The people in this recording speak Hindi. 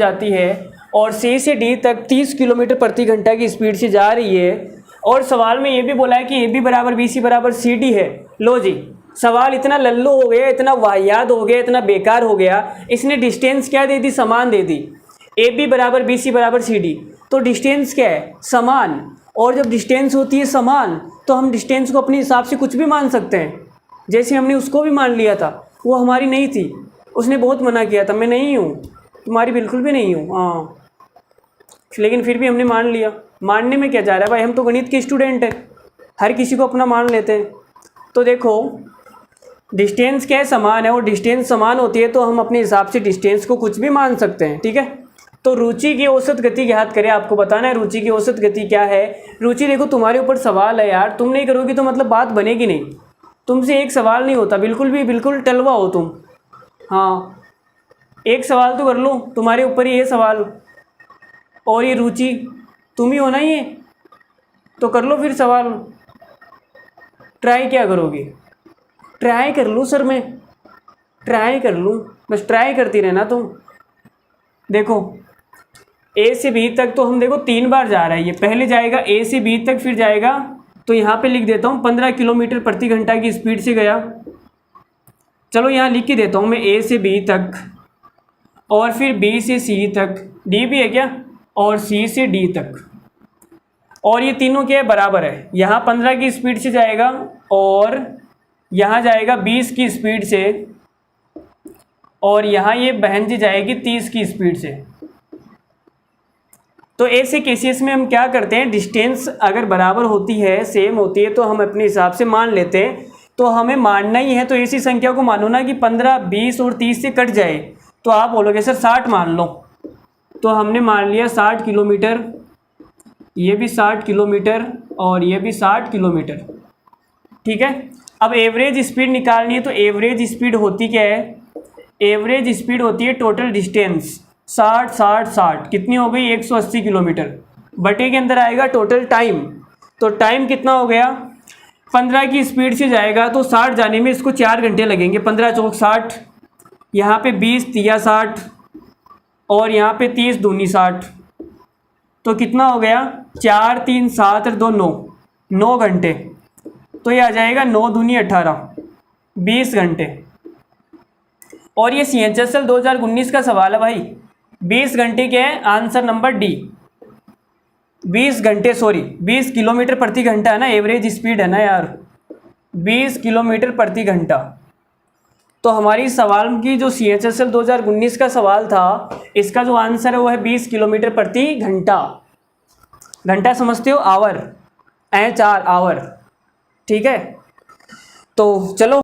जाती है और सी से डी तक 30 किलोमीटर प्रति घंटा की स्पीड से जा रही है। और सवाल में ये भी बोला है कि ए बी बराबर बी सी बराबर सी डी है। लो जी, सवाल इतना लल्लू हो गया, इतना वाहियात हो गया, इतना बेकार हो गया, इसने डिस्टेंस क्या दे दी, समान दे दी। ए बी बराबर बी सी बराबर सी डी, तो डिस्टेंस क्या है, समान। और जब डिस्टेंस होती है समान तो हम डिस्टेंस को अपने हिसाब से कुछ भी मान सकते हैं। जैसे हमने उसको भी मान लिया था, वो हमारी नहीं थी, उसने बहुत मना किया था, मैं नहीं हूँ, तुम्हारी बिल्कुल भी नहीं हूँ, हाँ, लेकिन फिर भी हमने मान लिया। मानने में क्या जा रहा है भाई, हम तो गणित के स्टूडेंट हैं, हर किसी को अपना मान लेते हैं। तो देखो डिस्टेंस क्या है, समान है, और डिस्टेंस समान होती है तो हम अपने हिसाब से डिस्टेंस को कुछ भी मान सकते हैं, ठीक है। तो रुचि की औसत गति ज्ञात करें, आपको बताना है रुचि की औसत गति क्या है। रुचि देखो तुम्हारे ऊपर सवाल है यार, तुम नहीं करोगी तो मतलब बात बनेगी नहीं, तुमसे एक सवाल नहीं होता, बिल्कुल भी, बिल्कुल टलवा हो तुम। हाँ, एक सवाल तो कर लो, तुम्हारे ऊपर ही ये सवाल, और ये रुचि तुम ही हो ना, ये तो कर लो फिर सवाल। ट्राई क्या करोगे, ट्राई कर लूँ सर, मैं ट्राई कर लूँ, बस ट्राई करती रहना तुम। देखो ए से बी तक तो हम देखो 3 बार जा रहा है, ये पहले जाएगा ए से बी तक, फिर जाएगा, तो यहाँ पे लिख देता हूँ 15 किलोमीटर प्रति घंटा की स्पीड से गया। चलो यहाँ लिख के देता हूँ मैं ए से बी तक, और फिर बी से सी तक, डी भी है क्या, और सी से डी तक, और ये तीनों क्या है, बराबर है। यहाँ 15 की स्पीड से जाएगा और यहाँ जाएगा 20 की स्पीड से, और यहाँ ये बहन जी जाएगी 30 की स्पीड से। तो ऐसे केसेस में हम क्या करते हैं, डिस्टेंस अगर बराबर होती है, सेम होती है, तो हम अपने हिसाब से मान लेते हैं। तो हमें मानना ही है तो ऐसी संख्या को मानो ना कि 15, 20 और 30 से कट जाए, तो आप बोलोगे सर 60 मान लो, तो हमने मान लिया 60 किलोमीटर, ये भी 60 किलोमीटर और ये भी 60 किलोमीटर, ठीक है। अब एवरेज स्पीड निकालनी है, तो एवरेज स्पीड होती क्या है, एवरेज स्पीड होती है टोटल डिस्टेंस 60 60 60, कितनी हो गई 180 किलोमीटर, बटे के अंदर आएगा टोटल टाइम। तो टाइम कितना हो गया, 15 की स्पीड से जाएगा तो 60 जाने में इसको 4 घंटे लगेंगे, 15 चौक 60, यहाँ पे 20 तिया 60, और यहाँ पे 30 दूनी 60, तो कितना हो गया 4 3 7 और 2 9, 9 घंटे। तो ये आ जाएगा 9 दूनी 18, 20 घंटे। और ये CHSL 2019 का सवाल है भाई, 20 घंटे क्या है, आंसर नंबर डी, 20 घंटे, सॉरी 20 किलोमीटर प्रति घंटा है ना, एवरेज स्पीड है ना यार, 20 किलोमीटर प्रति घंटा। तो हमारी सवाल की जो CHSL 2019 का सवाल था, इसका जो आंसर है वो है 20 किलोमीटर प्रति घंटा। घंटा समझते हो, आवर, HR आवर, ठीक है। तो चलो